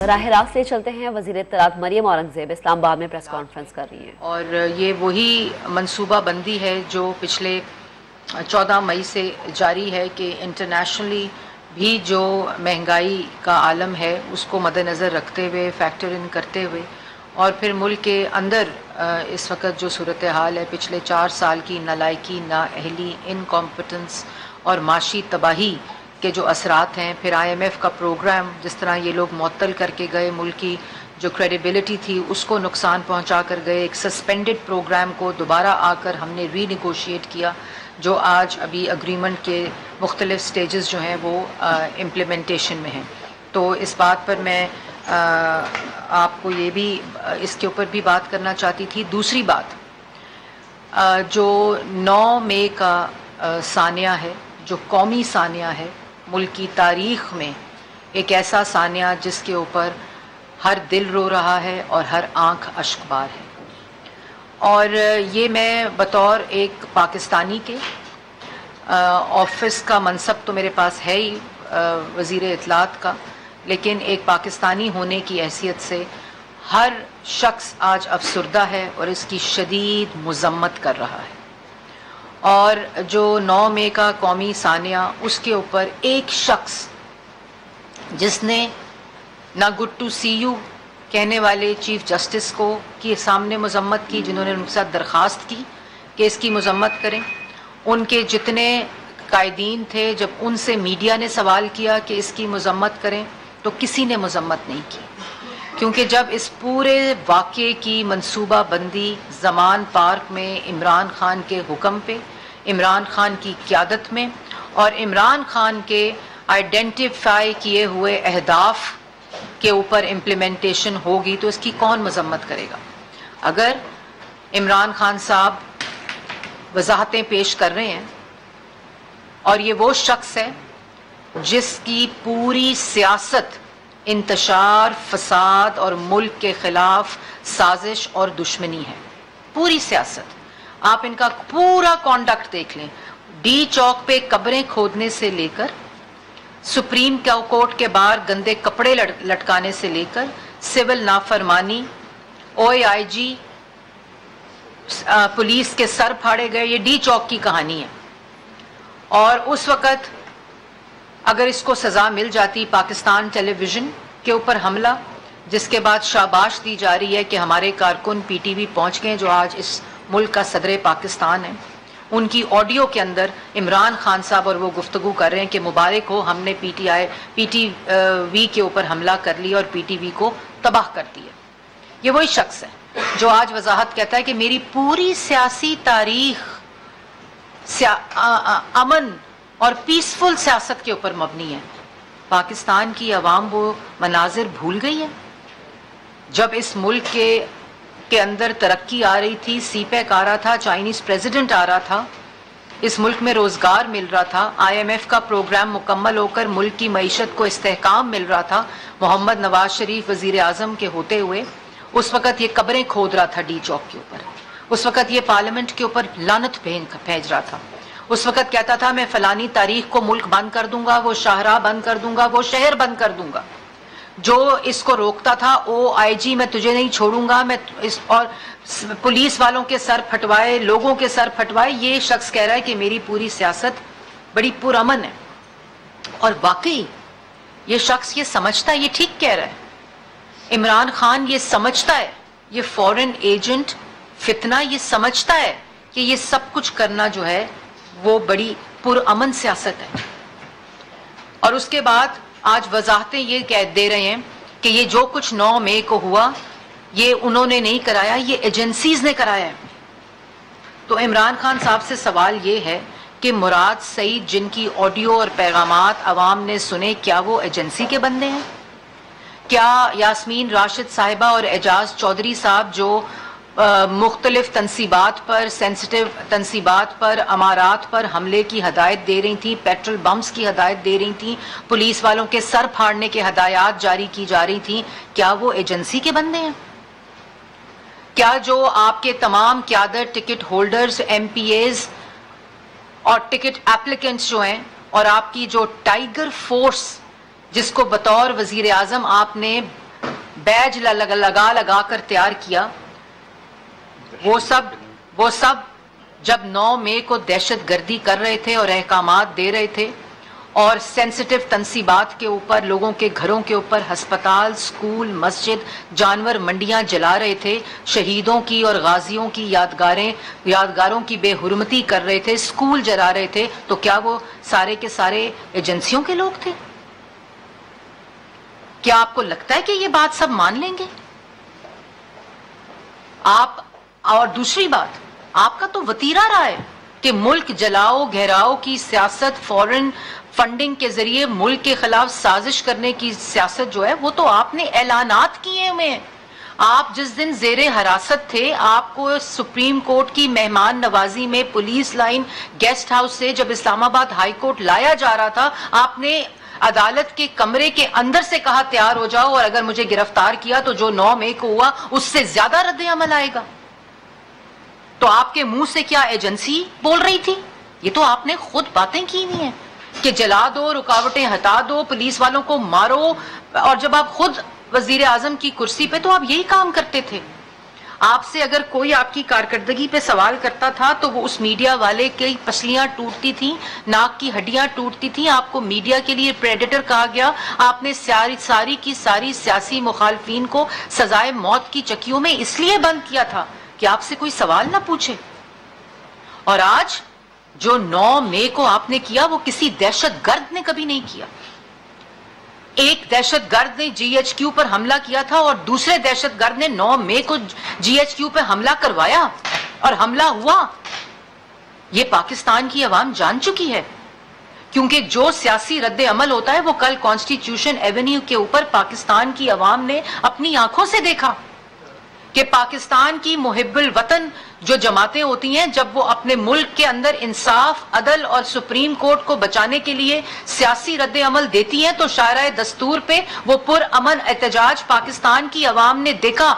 راہ راست لے چلتے ہیں. وزیر اطلاعات مریم اورنگزیب اسلام آباد میں پریس کانفرنس کر رہی ہیں اور یہ وہی منصوبہ بندی ہے جو پچھلے 14 مئی سے جاری ہے کہ انٹرنیشنلی بھی جو مہنگائی کا عالم ہے اس کو مد نظر رکھتے ہوئے فیکٹر ان کرتے ہوئے اور پھر ملک کے اندر اس وقت جو صورتحال ہے پچھلے 4 سال کی نالائکی نااہلی انکمپٹنس اور معاشی تباہی کے جو اثرات ہیں، پھر IMF کا پروگرام جس طرح یہ لوگ معطل کر کے گئے، ملک کی جو کریڈیبلٹی تھی اس کو نقصان پہنچا کر گئے، ایک سسپینڈڈ پروگرام کو دوبارہ آ کر ہم نے ری نیگوشیٹ کیا جو آج ابھی اگریمنٹ کے مختلف سٹیجز جو ہیں وہ امپلیمنٹیشن میں ہیں. تو اس بات پر میں آپ کو یہ بھی اس کے اوپر بھی بات کرنا چاہتی تھی. دوسری بات جو 9 مئی کا سانیہ ہے، جو قومی سانیہ ہے ملک کی تاریخ میں، ایک ایسا سانیہ جس کے اوپر ہر دل رو رہا ہے اور ہر آنکھ اشک بار ہے. اور یہ میں بطور ایک پاکستانی کے آفس کا منصب تو میرے پاس ہے ہی وزیر اطلاعات کا، لیکن ایک پاکستانی ہونے کی حیثیت سے ہر شخص آج افسردہ ہے اور اس کی شدید مذمت کر رہا ہے. اور جو 9 مئی کا قومی سانیہ، اس کے اوپر ایک شخص جس نے نہ گڈ ٹو سی یو کہنے والے چیف جسٹس کو کے سامنے مذمت کی، جنہوں نے ان کے ساتھ درخواست کی کہ اس کی مذمت کریں، ان کے جتنے قائدین تھے جب ان سے میڈیا نے سوال کیا کہ اس کی مذمت کریں تو کسی نے مذمت نہیں کی، کیونکہ جب اس پورے واقعے کی منصوبہ بندی زمان پارک میں عمران خان کے حکم پہ، عمران خان کی قیادت میں اور عمران خان کے آئیڈینٹیفائی کیے ہوئے اہداف کے اوپر امپلیمنٹیشن ہوگی تو اس کی کون مذمت کرے گا؟ اگر عمران خان صاحب وضاحتیں پیش کر رہے ہیں اور یہ وہ شخص ہے جس کی پوری سیاست انتشار، فساد اور ملک کے خلاف سازش اور دشمنی ہے، پوری سیاست. آپ ان کا پورا کانڈکٹ دیکھ لیں، ڈی چوک پہ قبریں کھودنے سے لے کر سپریم کورٹ کے باہر گندے کپڑے لٹکانے سے لے کر سول نافرمانی، OIG پولیس کے سر پھاڑے گئے، یہ ڈی چوک کی کہانی ہے. اور اس وقت اگر اس کو سزا مل جاتی، پاکستان ٹیلی ویژن کے اوپر حملہ، جس کے بعد شاباش دی جا رہی ہے کہ ہمارے کارکن PTV پہنچ گئے جو آج اس ملک کا صدر پاکستان ہے، ان کی آڈیو کے اندر عمران خان صاحب اور وہ گفتگو کر رہے ہیں کہ مبارک ہو، ہم نے PTV کے اوپر حملہ کر لیا اور PTV کو تباہ کر دیا. یہ وہی شخص ہے جو آج وضاحت کہتا ہے کہ میری پوری سیاسی تاریخ امن اور پیسفل سیاست کے اوپر مبنی ہے. پاکستان کی عوام وہ مناظر بھول گئی ہے جب اس ملک کے اندر ترقی آ رہی تھی، سی پیک آ رہا تھا، چائنیز پریزیڈنٹ آ رہا تھا، اس ملک میں روزگار مل رہا تھا، IMF کا پروگرام مکمل ہو کر ملک کی معیشت کو استحکام مل رہا تھا، محمد نواز شریف وزیر اعظم کے ہوتے ہوئے اس وقت یہ قبریں کھود رہا تھا ڈی چوک کے اوپر، اس وقت یہ پارلیمنٹ کے اوپر لعنت بھیج رہا تھا، اس وقت کہتا تھا میں فلانی تاریخ کو ملک بند کر دوں گا، وہ شاہراہ بند کر دوں گا، وہ شہر بند کر دوں گا. جو اس کو روکتا تھا OIG میں تجھے نہیں چھوڑوں گا، میں اور پولیس والوں کے سر پھٹوائے، لوگوں کے سر پھٹوائے. یہ شخص کہہ رہا ہے کہ میری پوری سیاست بڑی پرامن ہے. اور واقعی یہ شخص یہ سمجھتا ہے، یہ ٹھیک کہہ رہا ہے. عمران خان یہ سمجھتا ہے، یہ فورن ایجنٹ فتنہ یہ سمجھتا ہے کہ یہ سب کچھ کرنا جو ہے وہ بڑی پرامن سیاست ہے. اور اس کے بعد آج وضاحتیں یہ کہہ دے رہے ہیں کہ یہ جو کچھ 9 مئی کو ہوا یہ انہوں نے نہیں کرایا، یہ ایجنسیز نے کرایا ہے. تو عمران خان صاحب سے سوال یہ ہے کہ مراد سعید جن کی آڈیو اور پیغامات عوام نے سنے، کیا وہ ایجنسی کے بندے ہیں؟ کیا یاسمین راشد صاحبہ اور اعجاز چودھری صاحب جو مختلف تنصیبات پر، سینسٹیو تنصیبات پر، امارات پر حملے کی ہدایت دے رہی تھیں، پیٹرول بمز کی ہدایت دے رہی تھیں، پولیس والوں کے سر پھاڑنے کے ہدایات جاری کی جا رہی تھیں، کیا وہ ایجنسی کے بندے ہیں؟ کیا جو آپ کے تمام قیادت، ٹکٹ ہولڈرز، MPAs اور ٹکٹ اپلیکنٹس جو ہیں، اور آپ کی جو ٹائیگر فورس جس کو بطور وزیر اعظم آپ نے بیج لگا کر تیار کیا، وہ سب جب 9 مئی کو دہشت گردی کر رہے تھے اور احکامات دے رہے تھے اور سینسٹیو تنصیبات کے اوپر، لوگوں کے گھروں کے اوپر، ہسپتال، سکول، مسجد، جانور منڈیاں جلا رہے تھے، شہیدوں کی اور غازیوں کی یادگاروں کی بے حرمتی کر رہے تھے، سکول جلا رہے تھے، تو کیا وہ سارے کے سارے ایجنسیوں کے لوگ تھے؟ کیا آپ کو لگتا ہے کہ یہ بات سب مان لیں گے آپ؟ اور دوسری بات، آپ کا تو وتیرہ رہا ہے کہ ملک جلاؤ گھیراؤ کی سیاست، فورن فنڈنگ کے ذریعے ملک کے خلاف سازش کرنے کی سیاست جو ہے وہ تو آپ نے اعلانات کیے ہوئے ہیں۔ آپ جس دن زیر حراست تھے، آپ کو سپریم کورٹ کی مہمان نوازی میں پولیس لائن گیسٹ ہاؤس سے جب اسلام آباد ہائی کورٹ لایا جا رہا تھا، آپ نے عدالت کے کمرے کے اندر سے کہا تیار ہو جاؤ، اور اگر مجھے گرفتار کیا تو جو 9 مئی کو ہوا اس سے زیادہ رد عمل آئے گا۔ تو آپ کے منہ سے کیا ایجنسی بول رہی تھی؟ یہ تو آپ نے خود باتیں کی ہوئی ہیں کہ جلا دو، رکاوٹیں ہٹا دو، پولیس والوں کو مارو، اور جب آپ خود وزیر اعظم کی کرسی پہ تو آپ یہی کام کرتے تھے۔ آپ سے اگر کوئی آپ کی کارکردگی پہ سوال کرتا تھا تو وہ اس میڈیا والے کی پسلیاں ٹوٹتی تھیں، ناک کی ہڈیاں ٹوٹتی تھیں، آپ کو میڈیا کے لیے پریڈیٹر کہا گیا، آپ نے ساری کی ساری سیاسی مخالفین کو سزائے موت کی چکیوں میں اس لیے بند کیا تھا کہ آپ سے کوئی سوال نہ پوچھے۔ اور آج جو 9 مئی کو آپ نے کیا وہ کسی دہشت گرد نے کبھی نہیں کیا۔ ایک دہشت گرد نے جی ایچ کیو پر حملہ کیا تھا اور دوسرے دہشت گرد نے 9 مئی کو جی ایچ کیو پہ حملہ کروایا اور حملہ ہوا۔ یہ پاکستان کی عوام جان چکی ہے، کیونکہ جو سیاسی رد عمل ہوتا ہے وہ کل کانسٹیٹیوشن ایونیو کے اوپر پاکستان کی عوام نے اپنی آنکھوں سے دیکھا کہ پاکستان کی محب الوطن جو جماعتیں ہوتی ہیں، جب وہ اپنے ملک کے اندر انصاف، عدل اور سپریم کورٹ کو بچانے کے لیے سیاسی رد عمل دیتی ہیں تو شاہراہ دستور پہ وہ پرامن احتجاج پاکستان کی عوام نے دیکھا۔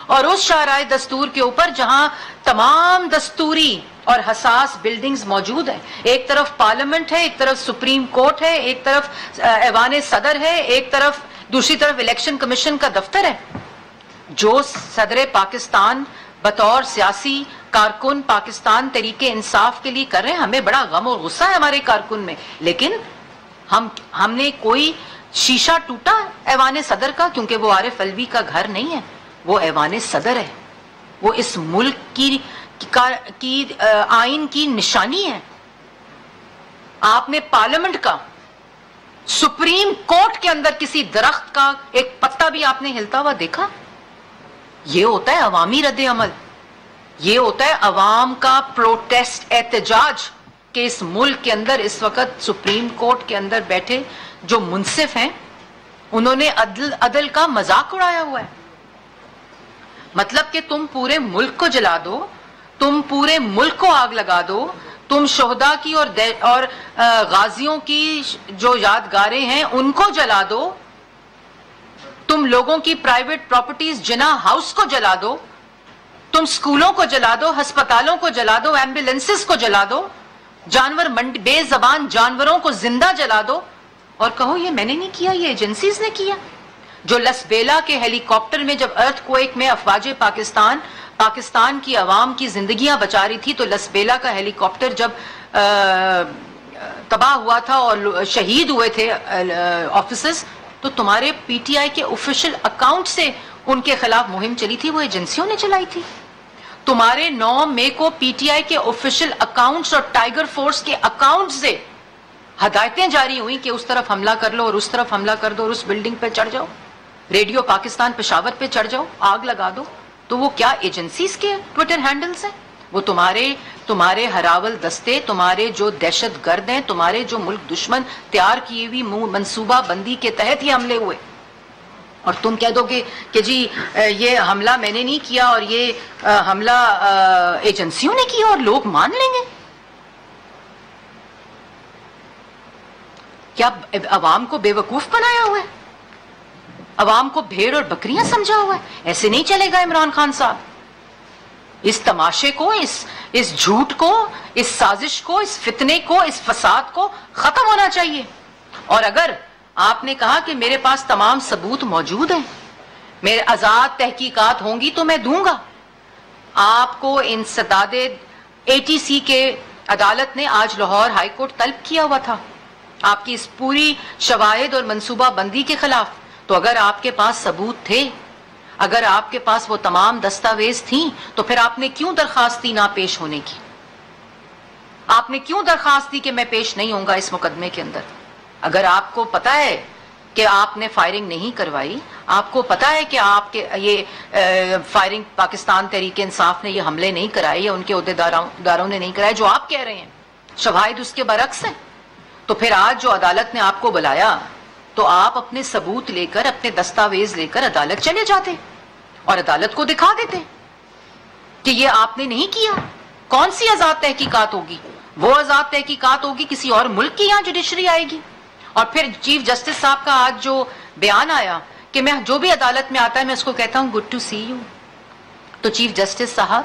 اور اس شاہراہ دستور کے اوپر جہاں تمام دستوری اور حساس بلڈنگز موجود ہیں، ایک طرف پارلیمنٹ ہے، ایک طرف سپریم کورٹ ہے، ایک طرف ایوان صدر ہے، ایک طرف دوسری طرف الیکشن کمیشن کا دفتر ہے، جو صدر پاکستان بطور سیاسی کارکن پاکستان تحریک انصاف کے لیے کر رہے ہیں۔ ہمیں بڑا غم اور غصہ ہے ہمارے کارکن میں، لیکن ہم نے کوئی شیشہ ٹوٹا ایوان صدر کا؟ کیونکہ وہ عارف الوی کا گھر نہیں ہے، وہ ایوان صدر ہے، وہ اس ملک کی آئین کی نشانی ہے۔ آپ نے پارلیمنٹ کا، سپریم کورٹ کے اندر کسی درخت کا ایک پتا بھی آپ نے ہلتا ہوا دیکھا؟ یہ ہوتا ہے عوامی رد عمل، یہ ہوتا ہے عوام کا پروٹیسٹ، احتجاج، کہ اس ملک کے اندر اس وقت سپریم کورٹ کے اندر بیٹھے جو منصف ہیں انہوں نے عدل کا مذاق اڑایا ہوا ہے۔ مطلب کہ تم پورے ملک کو جلا دو، تم پورے ملک کو آگ لگا دو، تم شہداء کی اور غازیوں کی جو یادگاریں ہیں ان کو جلا دو، تم لوگوں کی پرائیویٹ پراپرٹیز جناح ہاؤس کو جلا دو، تم سکولوں کو جلا دو، ہسپتالوں کو جلا دو، ایمبولینسز کو جلا دو، بے زبان جانوروں کو زندہ جلا دو، اور کہو یہ میں نے نہیں کیا، یہ ایجنسیز نے کیا۔ جو لسبیلا کے ہیلی کاپٹر میں جب ارتھ کویک میں افواج پاکستان کی عوام کی زندگیاں بچا رہی تھی، تو لسبیلا کا ہیلی کاپٹر جب تباہ ہوا تھا اور شہید ہوئے تھے آفیسرز، تو تمہارے پی ٹی آئی کے آفیشیل اکاؤنٹ سے ان کے خلاف مہم چلی تھی، وہ ایجنسیوں نے چلائی تھی۔ تمہارے 9 مئی کو پی ٹی آئی کے آفیشیل اکاؤنٹس اور ٹائیگر فورس کے اکاؤنٹ سے ہدایتیں جاری ہوئیں کہ اس طرف حملہ کر لو اور اس طرف حملہ کر دو اور اس بلڈنگ پہ چڑھ جاؤ، ریڈیو پاکستان پشاور پہ چڑھ جاؤ، آگ لگا دو۔ تو وہ کیا ایجنسیز کے ٹویٹر ہینڈلز ہیں؟ وہ تمہارے ہراول دستے، تمہارے جو دہشت گرد ہیں، تمہارے جو ملک دشمن تیار کیے ہوئی منصوبہ بندی کے تحت یہ حملے ہوئے، اور تم کہہ دو کہ جی یہ حملہ میں نے نہیں کیا اور یہ حملہ ایجنسیوں نے کیا، اور لوگ مان لیں گے؟ کیا عوام کو بے وقوف بنایا ہوا ہے؟ عوام کو بھیڑ اور بکریاں سمجھا ہوا ہے؟ ایسے نہیں چلے گا عمران خان صاحب۔ اس تماشے کو، اس جھوٹ کو، اس سازش کو، اس فتنے کو، اس فساد کو ختم ہونا چاہیے۔ اور اگر آپ نے کہا کہ میرے پاس تمام ثبوت موجود ہیں، میرے آزاد تحقیقات ہوں گی تو میں دوں گا. آپ کو انسداد ATC کے عدالت نے آج لاہور ہائی کورٹ طلب کیا ہوا تھا آپ کی اس پوری شواہد اور منصوبہ بندی کے خلاف. تو اگر آپ کے پاس ثبوت تھے، اگر آپ کے پاس وہ تمام دستاویز تھیں، تو پھر آپ نے کیوں درخواست دی نہ پیش ہونے کی؟ آپ نے کیوں درخواست دی کہ میں پیش نہیں ہوں گا اس مقدمے کے اندر؟ اگر آپ کو پتا ہے کہ آپ نے فائرنگ نہیں کروائی، آپ کو پتا ہے کہ آپ کے یہ فائرنگ پاکستان تحریک انصاف نے یہ حملے نہیں کرائے یا ان کے عہدیداروں نے نہیں کرائے جو آپ کہہ رہے ہیں، شواہد اس کے برعکس ہیں، تو پھر آج جو عدالت نے آپ کو بلایا تو آپ اپنے ثبوت لے کر، اپنے دستاویز لے کر عدالت چلے جاتے اور عدالت کو دکھا دیتے کہ یہ آپ نے نہیں کیا. کون سی آزاد تحقیقات ہوگی؟ وہ آزاد تحقیقات ہوگی کسی اور ملک کی یہاں جوڈیشری آئے گی. اور پھر چیف جسٹس صاحب کا آج جو بیان آیا کہ میں جو بھی عدالت میں آتا ہے میں اس کو کہتا ہوں گڈ ٹو سی یو. تو چیف جسٹس صاحب،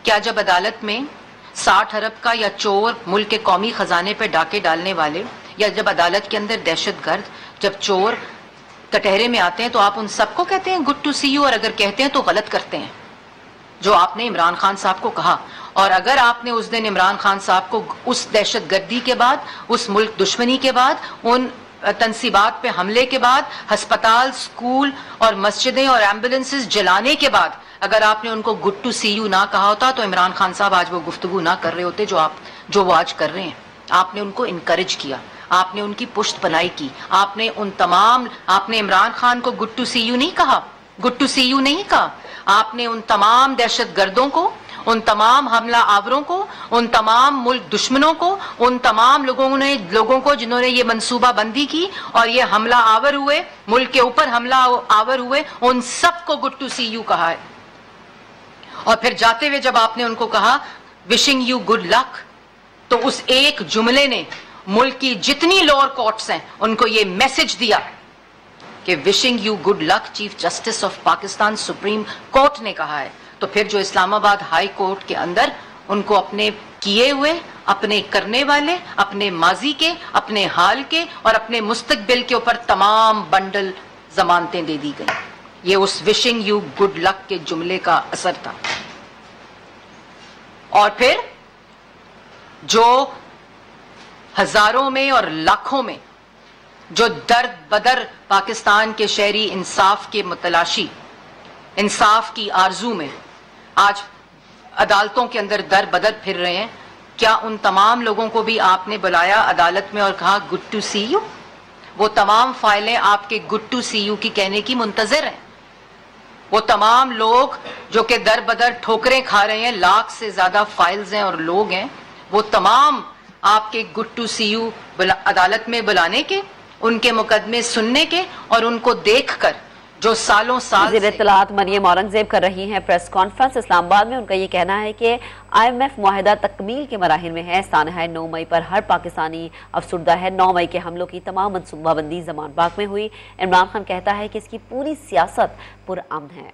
کیا جب عدالت میں 60 ارب کا یا چور ملک کے قومی خزانے پہ ڈاکے ڈالنے والے، یا جب عدالت کے اندر دہشت گرد، جب چور کٹہرے میں آتے ہیں تو آپ ان سب کو کہتے ہیں گڈ ٹو سی یو؟ اور اگر کہتے ہیں تو غلط کرتے ہیں، جو آپ نے عمران خان صاحب کو کہا. اور اگر آپ نے اس دن عمران خان صاحب کو اس دہشت گردی کے بعد، اس ملک دشمنی کے بعد، ان تنصیبات پہ حملے کے بعد، ہسپتال، سکول اور مسجدیں اور ایمبولینسز جلانے کے بعد اگر آپ نے ان کو گڈ ٹو سی یو نہ کہا ہوتا تو عمران خان صاحب آج وہ گفتگو نہ کر رہے ہوتے جو وہ آج کر رہے ہیں. آپ نے ان کو انکریج کیا، آپ نے ان کی پشت پناہی کی، آپ نے عمران خان کو گڈ ٹو سی یو نہیں کہا، گڈ ٹو سی یو نہیں کہا. آپ نے ان تمام دہشت گردوں کو، ان تمام حملہ آوروں کو، ان تمام ملک دشمنوں کو، ان تمام لوگوں کو جنہوں نے یہ منصوبہ بندی کی اور یہ حملہ آور ہوئے، ملک کے اوپر حملہ آور ہوئے، ان سب کو گڈ ٹو سی یو کہا ہے. اور پھر جاتے ہوئے جب آپ نے ان کو کہا وشنگ یو گڈ لک، تو اس ایک جملے نے ملک کی جتنی لوور کورٹس ہیں ان کو یہ میسج دیا کہ wishing you good luck chief justice of Pakistan supreme court نے کہا ہے. تو پھر جو اسلام آباد ہائی کورٹ کے اندر ان کو اپنے کیے ہوئے، اپنے کرنے والے، اپنے ماضی کے، اپنے حال کے اور اپنے مستقبل کے اوپر تمام بنڈل ضمانتیں دے دی گئیں. یہ اس وشنگ یو گڈ لک کے جملے کا اثر تھا. اور پھر جو ہزاروں میں اور لاکھوں میں جو درد بدر پاکستان کے شہری انصاف کے متلاشی، انصاف کی آرزو میں آج عدالتوں کے اندر در بدر پھر رہے ہیں، کیا ان تمام لوگوں کو بھی آپ نے بلایا عدالت میں اور کہا گڈ ٹو سی یو؟ وہ تمام فائلیں آپ کے گڈ ٹو سی یو کی کہنے کی منتظر ہیں. وہ تمام لوگ جو کہ در بدر ٹھوکریں کھا رہے ہیں، لاکھ سے زیادہ فائلز ہیں اور لوگ ہیں، وہ تمام آپ کے گڈ ٹو سی یو عدالت میں بلانے کے، ان کے مقدمے سننے کے اور ان کو دیکھ کر جو سالوں سال وزیر اطلاعات مریم اورنگزیب کر رہی ہیں پریس کانفرنس اسلام آباد میں. ان کا یہ کہنا ہے کہ IMF معاہدہ تکمیل کے مراحل میں ہے. سانحہ 9 مئی پر ہر پاکستانی افسردہ ہے. 9 مئی کے حملوں کی تمام منصوبہ بندی زمان پاک میں ہوئی. عمران خان کہتا ہے کہ اس کی پوری سیاست پرامن ہے.